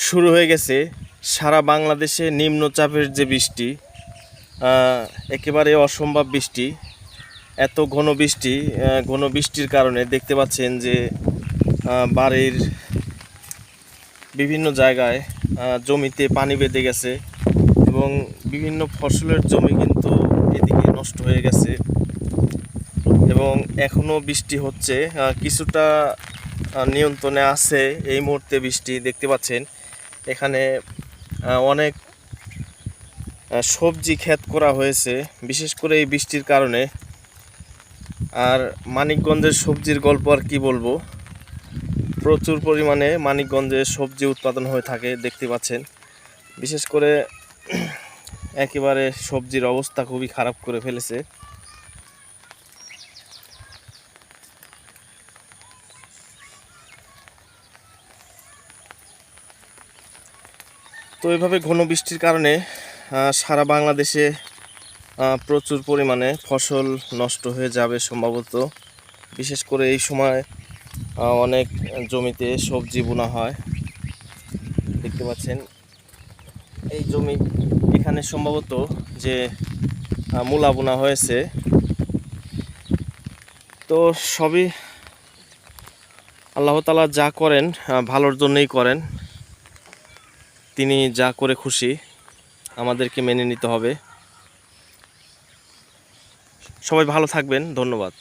শুরু হয়ে গেছে সারা বাংলাদেশে নিম্নচাপের যে বৃষ্টি, একেবারে অসম্ভব বৃষ্টি। এত ঘন বৃষ্টির কারণে দেখতে পাচ্ছেন যে বাড়ির বিভিন্ন জায়গায় জমিতে পানি বেঁধে গেছে এবং বিভিন্ন ফসলের জমি কিন্তু এদিকে নষ্ট হয়ে গেছে এবং এখনও বৃষ্টি হচ্ছে, কিছুটা নিয়ন্ত্রণে আছে। এই মুহূর্তে বৃষ্টি দেখতে পাচ্ছেন এখানে অনেক সবজি ক্ষেত করা হয়েছে বিশেষ করে এই বৃষ্টির কারণে। আর মানিকগঞ্জের সবজির গল্প আর কি বলবো, প্রচুর পরিমাণে মানিকগঞ্জে সবজি উৎপাদন হয়ে থাকে দেখতে পাচ্ছেন। বিশেষ করে একেবারে সবজির অবস্থা খুবই খারাপ করে ফেলেছে। তো এভাবে ঘন বৃষ্টির কারণে সারা বাংলাদেশে প্রচুর পরিমাণে ফসল নষ্ট হয়ে যাবে সম্ভবত। বিশেষ করে এই সময় অনেক জমিতে সবজি বোনা হয় দেখতে পাচ্ছেন। এই জমি এখানে সম্ভবত যে মূলা বোনা হয়েছে। তো সবই আল্লাহ তাআলা যা করেন ভালোর জন্যই করেন। তিনি যা করে খুশি, আমাদেরকে মেনে নিতে হবে। সবাই ভালো থাকবেন, ধন্যবাদ।